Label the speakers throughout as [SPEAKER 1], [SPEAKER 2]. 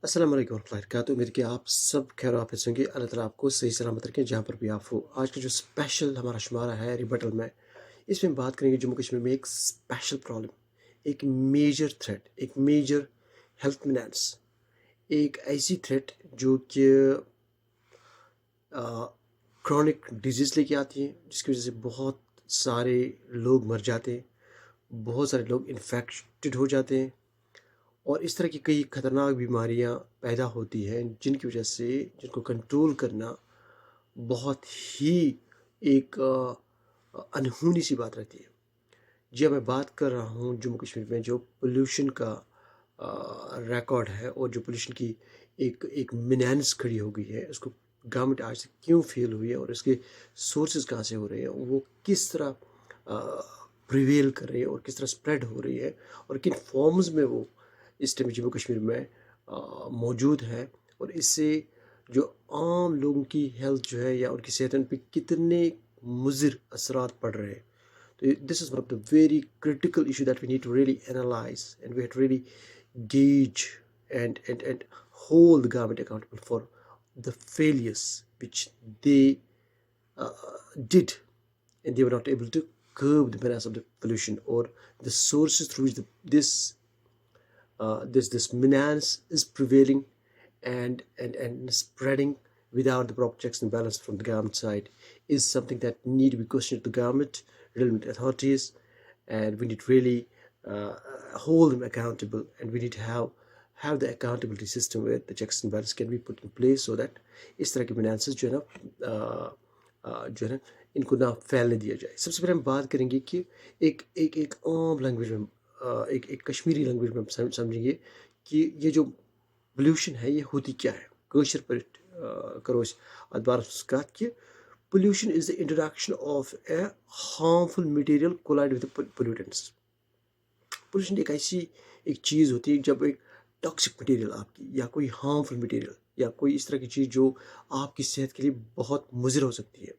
[SPEAKER 1] अस्सलाम वालेकुम वरहमतुल्लाहि वबरकातुहू। उम्मीद कि आप सब खैर वाफिस होंगे। अल्लाह ताला आपको सही सलामत रखें जहाँ पर भी आप हो। आज का जो स्पेशल हमारा शुमारा है रिबटल में, इसमें बात करेंगे जम्मू कश्मीर में एक स्पेशल प्रॉब्लम, एक मेजर थ्रेट, एक मेजर हेल्थ मिनेंस, एक ऐसी थ्रेट जो कि क्रॉनिक डिजीज़ लेके आती है, जिसकी वजह से बहुत सारे लोग मर जाते हैं, बहुत सारे लोग इन्फेक्टेड हो जाते हैं और इस तरह की कई ख़तरनाक बीमारियां पैदा होती हैं जिनकी वजह से जिनको कंट्रोल करना बहुत ही एक अनहोनी सी बात रहती है। जी हाँ, मैं बात कर रहा हूँ जम्मू कश्मीर में जो पोल्यूशन का रिकॉर्ड है और जो पोल्यूशन की एक एक मिनेंस खड़ी हो गई है, उसको गवर्नमेंट आज से क्यों फेल हुई है और इसके सोर्सेज कहाँ से हो रहे हैं, वो किस तरह प्रिवेल कर रही है और किस तरह स्प्रेड हो रही है और किन फॉर्म्स में वो इस टाइम जम्मू कश्मीर में मौजूद है और इससे जो आम लोगों की हेल्थ जो है या उनकी सेहत पे कितने मुज़िर असरात पड़ रहे हैं। So this is one of the very critical issue that we need to really analyze, and we have to really gauge and hold the government accountable for the failures which they did, and they were not able to curb the menace of the pollution or the sources through which this menace is prevailing and spreading without the proper checks and balance from the government side is something that need to be questioned to the government, relevant authorities, and we need to really hold them accountable, and we need to have the accountability system where the checks and balances can be put in place so that इस तरह के finances जो है ना जो है ना इनको ना फैलने दिया जाए। सबसे पहले हम बात करेंगे कि एक एक एक आम लैंग्वेज में एक एक कश्मीरी लैंग्वेज में हम समझेंगे कि ये जो पोल्यूशन है ये होती क्या है। कٲشِر पٲٹھۍ करो अस अत बारस कत कि pollution is the introduction of a harmful material collide with the pollutants। Pollution एक ऐसी एक चीज़ होती है जब एक टॉक्सिक मटेरियल आपकी या कोई हार्मफुल मटेरियल या कोई इस तरह की चीज़ जो आपकी सेहत के लिए बहुत मुज़िर हो सकती है,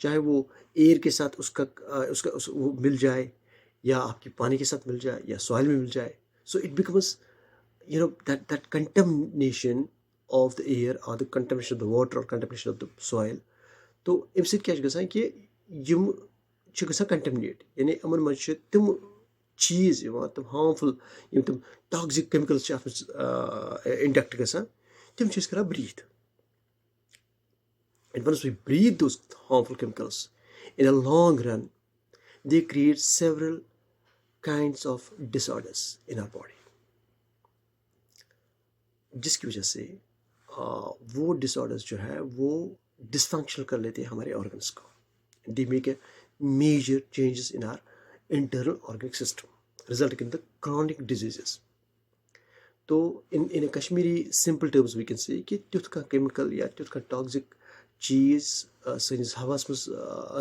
[SPEAKER 1] चाहे वो एयर के साथ वो मिल जाए या आपकी पानी के साथ मिल जाए या सॉइल में मिल जाए। So it becomes that contamination of the air or the contamination of the water or contamination of the soil। तो अमि सत क्या गसान कि यम कंटेमिनेट, यानी अमन मज तम चीज़ तम हार्मफुल तम टॉक्सिक केमिकल्स इंडक्ट गसान, तम कर breathe. And once we breathe those harmful chemicals, in a long run, they create several kinds of disorders in our body, जिसकी वजह से वो डिसऑर्डर्स जो है वो डिसफंक्शनल कर लेते हैं हमारे ऑर्गन्स को। They make a major changes in our internal organic system, resulting in the chronic diseases. तो इन कश्मीरी simple terms we can say कि तुथ का केमिकल या तुथ का टॉक्सिक चीज़ सैनिस हवास मज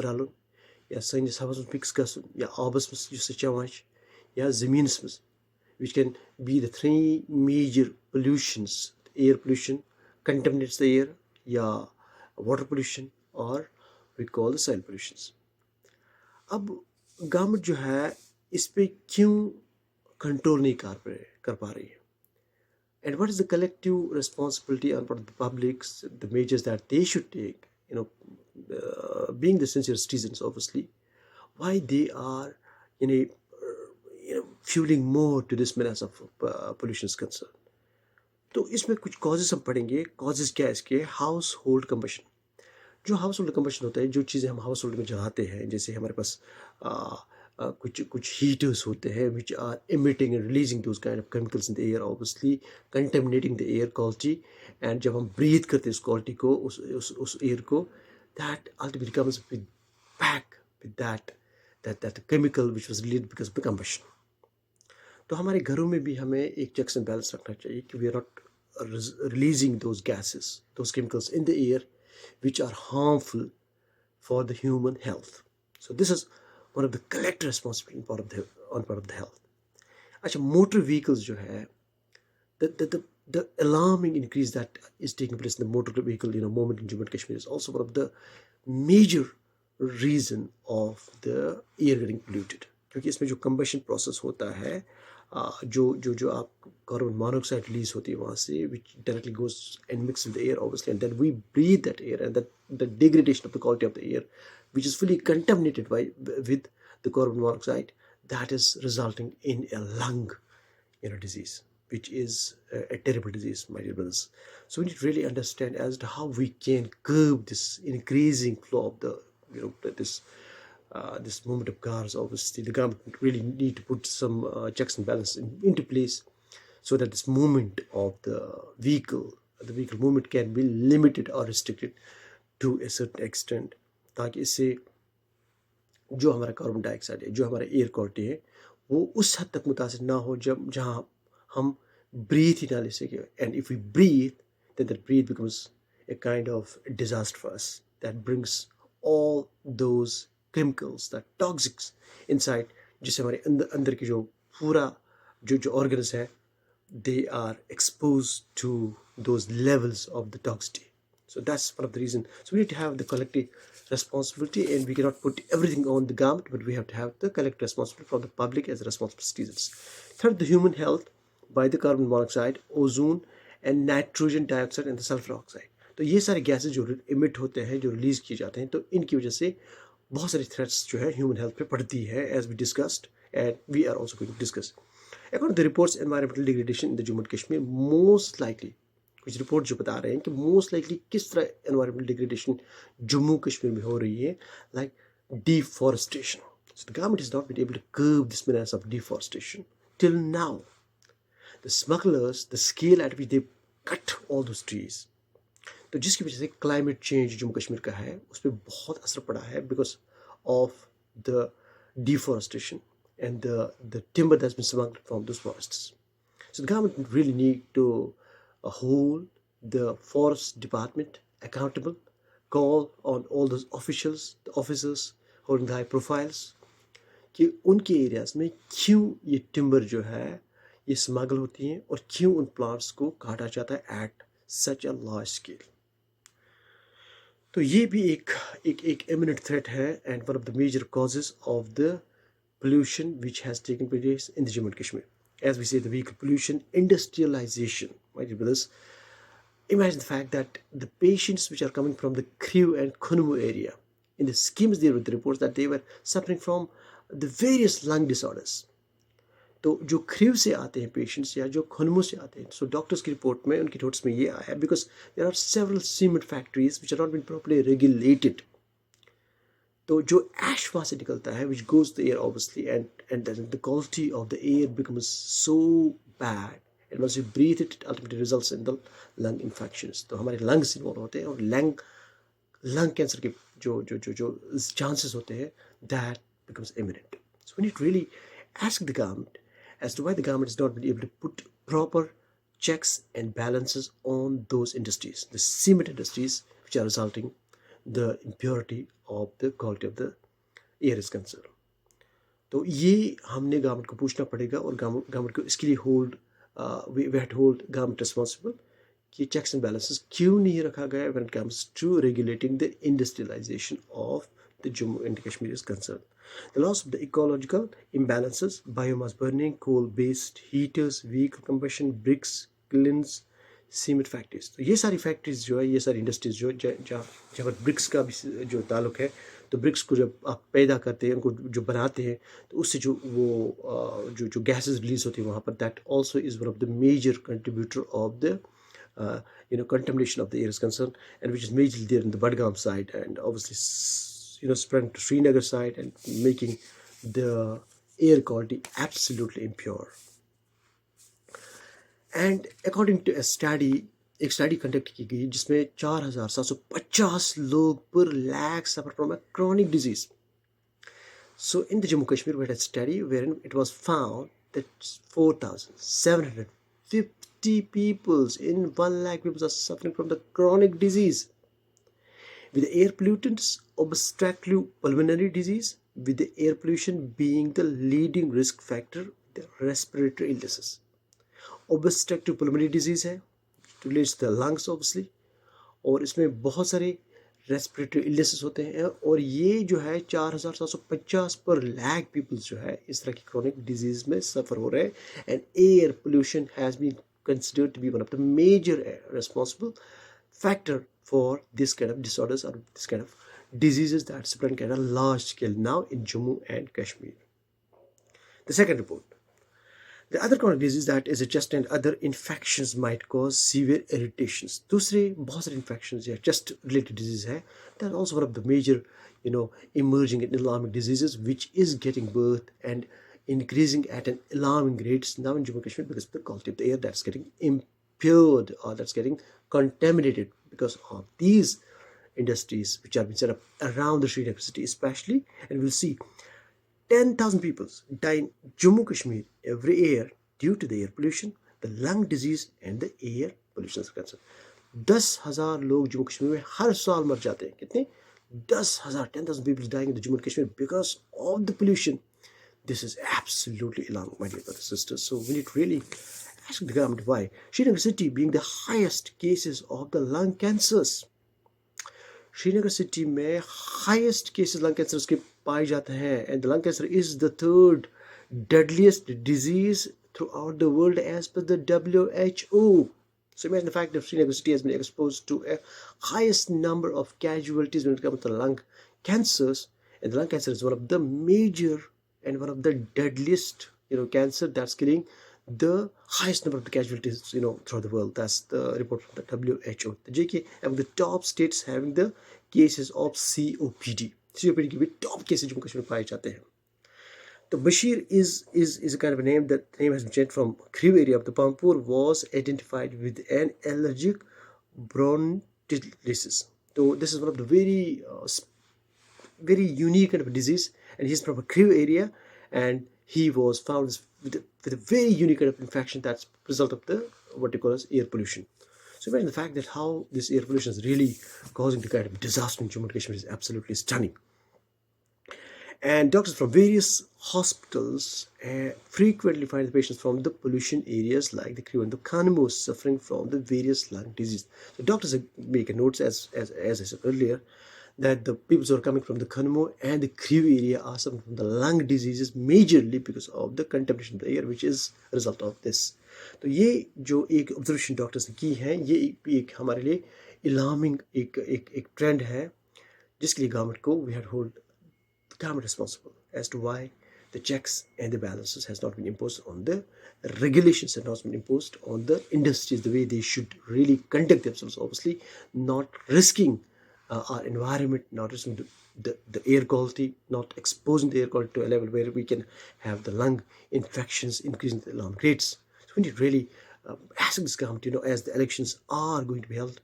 [SPEAKER 1] रलन या सैनिस हवास मज मिक्स गसन या आबस मज युस चवान या ज़मीनस मज, which can be the three major pollutions: air pollution contaminates the air, yeah, water pollution, or we call the soil pollutions। अब गवर्नमेंट जो है इस पे क्यों कंट्रोल नहीं कर पा रही है, and what is the collective responsibility on part of the publics, the measures that they should take, being the sincere citizens obviously, why they are you know fueling more to this menace of pollution is concerned। तो इसमें कुछ causes हम पढ़ेंगे। Causes क्या है इसके? House hold combustion. जो house hold combustion होता है, जो चीज़ें हम हाउस होल्ड में जलाते हैं, जैसे हमारे पास कुछ कुछ हीटर्स होते हैं which are emitting and releasing those kind of chemicals in the air, obviously contaminating the air quality। and जब हम ब्रीथ करते हैं उस क्वालिटी को, उस एयर को, that ultimately comes with back with that chemical which was released because of the combustion। तो हमारे घरों में भी हमें एक चेक्स एंड बैलेंस रखना चाहिए कि we are not releasing those gases, those chemicals in the air which are harmful for the human health। So this is one of the collective responsibility on part of the health। अच्छा, motor vehicles जो है, the alarming increase that is taking place in the motor vehicle movement in Jammu and Kashmir is also one of the major reason of the air getting polluted, क्योंकि इसमें जो combustion process होता है जो आप carbon monoxide release होती है वहाँ से, which directly goes and mix with the air obviously, and then we breathe that air, and that the degradation of the quality of the air, which is fully contaminated with the carbon monoxide, that is resulting in a lung disease, which is a terrible disease, my dear brothers. So we need to really understand as to how we can curb this increasing flow of the this movement of cars. Obviously, the government really need to put some checks and balances into place so that this movement of the vehicle movement can be limited or restricted to a certain extent, ताकि इससे जो हमारा carbon dioxide है, जो हमारा air quality है, वो उस हद तक मुतासिर ना हो जब जहाँ हम ब्रीथ ही ना ले सके. And if we breathe, then that breath becomes a kind of disaster for us, that brings all those chemicals, that toxics inside, जिससे हमारे अंदर अंदर की जो पूरा जो ऑर्गन्स है, they are exposed to those levels of the toxicity. So that's one of the reasons. So we need to have the collective responsibility, and we cannot put everything on the government, but we have to have the collective responsibility from the public as responsible citizens. Third, the human health by the carbon monoxide, ozone, and nitrogen dioxide and sulphur oxide. तो ये सारे gases जो emit होते हैं, जो release किए जाते हैं, तो इनकी वजह से बहुत सारी थ्रेट्स जो है ह्यूमन हेल्थ पे पड़ती है, as we discussed and we are also going to discuss. According to the reports, environmental degradation in the Jammu and Kashmir most likely, कुछ रिपोर्ट जो बता रहे हैं कि मोस्ट लाइकली किस तरह एनवायरमेंटल डिग्रेडेशन जम्मू कश्मीर में हो रही है, like deforestation. So the government has not been able to curb this menace of deforestation till now. The smugglers, the scale at which they cut all those trees, तो जिसकी वजह से क्लाइमेट चेंज जम्मू कश्मीर का है उस पर बहुत असर पड़ा है, because of the deforestation and the timber that's been smuggled from those forests. So the government really need to hold the forest department accountable, call on all those officials, the officers holding the high profiles, कि उनके areas में क्यों ये timber जो है ये smuggle होती हैं और क्यों उन प्लांट्स को काटा जाता है at such a large scale. तो ये भी एक इमिनेंट थ्रेट है and one of the major causes of the pollution which has taken place in the Jammu and Kashmir. As we say, the vehicle pollution, industrialization, my dear brothers. Imagine the fact that the patients which are coming from the Kriu and Kunmu area, in the schemes there with the reports that they were suffering from the various lung disorders. तो जो crew से आते हैं patients या जो खुनमु से आते हैं, सो डॉक्टर्स की रिपोर्ट में, उनकी नोट्स में ये आया, because there are several cement factories which are not been properly regulated. तो जो ऐश वहाँ से निकलता है which goes the air obviously, and the quality of the air becomes so bad, and once you breathe it ultimately results in the lung infections. तो हमारे lungs involve होते हैं और लंग कैंसर के जो चांसेस होते हैं, that becomes imminent. So we need really ask the government as to why the government has not been able to put proper checks and balances on those industries, the cement industries, which are resulting the impurity of the quality of the air is concerned. तो ये हमने government को पूछना पड़ेगा और government को इसके लिए we have to hold government responsible कि चेक्स एंड बैलेंसेस क्यों नहीं रखा गया when it comes to regulating the industrialization of the Jammu and Kashmir is concerned. The loss of the ecological imbalances, biomass burning, coal-based heaters, vehicle combustion, bricks, kilns, cement factories. तो ये सारी factories जो है, ये सारी industries जो जहाँ पर ब्रिक्स का भी जो ताल्लुक है, तो ब्रिक्स को जब आप पैदा करते हैं, उनको जो बनाते हैं, तो उससे जो वो जो गैसेज रिलीज होती है वहाँ पर, that also is one of the major contributor of the contamination of the air is concerned, and which is majorly there in the Budgam side, and obviously spreading to Srinagar side and making the air quality absolutely impure. And according to एक study conduct की गई जिसमें 4,750 लोग पर lakh suffer from a chronic disease. So in the Jammu Kashmir, we had a study wherein it was found that 4,750 people in 1 lakh people are suffering from the chronic disease, with the air pollutants, obstructive pulmonary disease, with the air pollution being the leading risk factor, the respiratory illnesses. Obstructive pulmonary disease है, relates to the lungs obviously, और इसमें बहुत सारे respiratory illnesses होते हैं, और ये जो है 4750 पर लाख पीपल्स जो है इस तरह की क्रोनिक डिजीज में सफ़र हो रहे हैं. And air pollution has been considered to be one of the major responsible factor for this kind of disorders or this kind of diseases that spread at a large scale now in Jammu and Kashmir. The second report. The other chronic disease that is a chest and other infections might cause severe irritations. दूसरे बहुत सारे infections या chest related disease है. That is also one of the major, emerging and alarming diseases which is getting birth and increasing at an alarming rates now in Jammu and Kashmir because of the quality of the air that's getting impaired or that's getting contaminated because of these industries which are being set up around the Srinagar city especially. And we'll see 10,000 people die in Jammu Kashmir every year due to the air pollution, the lung disease and the air pollution cancer. 10,000 लोग जम्मू कश्मीर में हर साल मर जाते हैं. कितने? 10,000, 10,000 people dying in the Jammu and Kashmir because of the pollution. This is absolutely alarming, my dear brothers and sisters. So we need to really ask the government why. Srinagar city being the highest cases of the lung cancers. Srinagar city में highest cases lung cancer के पाए जाते हैं, and lung cancer is the third deadliest disease throughout the world as per the WHO. So imagine the fact that Srinagar city has been exposed to a highest number of casualties when it comes to lung cancers, and the lung cancer is one of the major and one of the deadliest cancer that's killing the highest number of the casualties throughout the world. That's the report from the WHO. The JK among the top states having the cases of COPD. COPD के भी top cases Jammu Kashmir में पाए जाते हैं. The Bashir is a kind of a name. That name has been changed from Kriv area of the Pampur was identified with an allergic bronchitis. So this is one of the very unique kind of a disease, and he's from a Kriv area, and he was found with a very unique kind of infection that's a result of the what you call as air pollution. So imagine the fact that how this air pollution is really causing the kind of disaster in Jammu and Kashmir is absolutely stunning. And doctors from various hospitals frequently find the patients from the pollution areas like the Kriv and the Kanimo suffering from the various lung disease. So doctors make a note, as I said earlier, that the people who are coming from the Kanimo and the Kriv area are suffering from the lung diseases majorly because of the contamination of the air, which is a result of this. तो ये जो एक observation doctors ने की है, ये एक हमारे लिए अलार्मिंग एक ट्रेंड है जिसके लिए गवर्नमेंट को we had hold the government responsible as to why the checks and the balances has not been imposed on the regulations, have not been imposed on the industries the way they should really conduct themselves, obviously not risking our environment, not risking the air quality, not exposing the air quality to a level where we can have the lung infections increasing the alarm rates. So we need to really ask this government, as the elections are going to be held,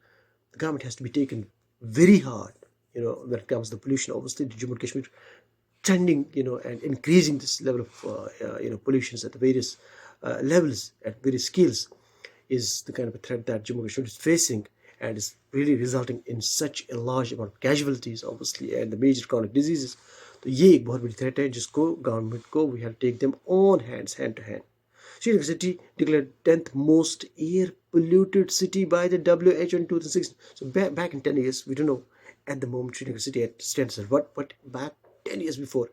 [SPEAKER 1] the government has to be taken very hard, when it comes to the pollution. Obviously, the Jammu and Kashmir trending, and increasing this level of pollutions at the various levels, at various scales, is the kind of a threat that Jammu and Kashmir is facing, and is really resulting in such a large amount of casualties, obviously, and the major chronic diseases. तो ये एक बहुत बड़ी threat है जिसको government को we have to take them on hands, hand to hand. Srinagar city declared 10th most air polluted city by the WHO in 2006. So back in 10 years, we don't know at the moment Srinagar city stands at what, but back 10 years before,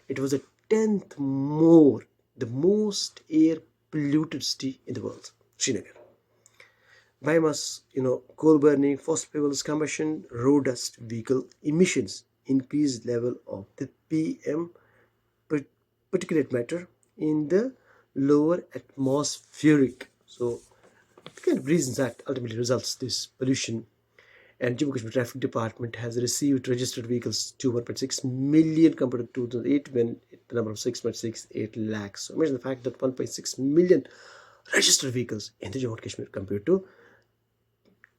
[SPEAKER 1] it was the 10th the most air polluted city in the world, Srinagar. Biomass, coal burning, fossil fuels combustion, road dust, vehicle emissions, increased level of the PM particulate matter in the lower atmospheric. So the kind of reasons that ultimately results this pollution. And Jammu Kashmir Traffic Department has received registered vehicles to 1.6 million compared to 2008 when the number of 6.68 lakhs. So imagine the fact that 1.6 million registered vehicles in the Jammu and Kashmir compared to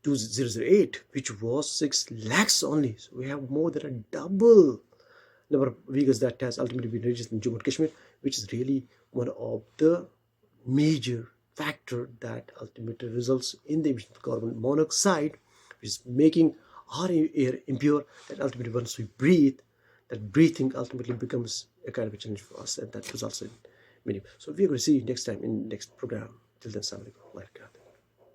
[SPEAKER 1] 2008, which was 6 lakhs only. So we have more than a double number of vehicles that has ultimately been registered in Jammu and Kashmir, which is really one of the major factor that ultimately results in the emission of carbon monoxide, which is making our air impure, that ultimately once we breathe, that breathing ultimately becomes a kind of a challenge for us, and that results in many. So we're going to see you next time in next program. Till then, assalamu alaikum.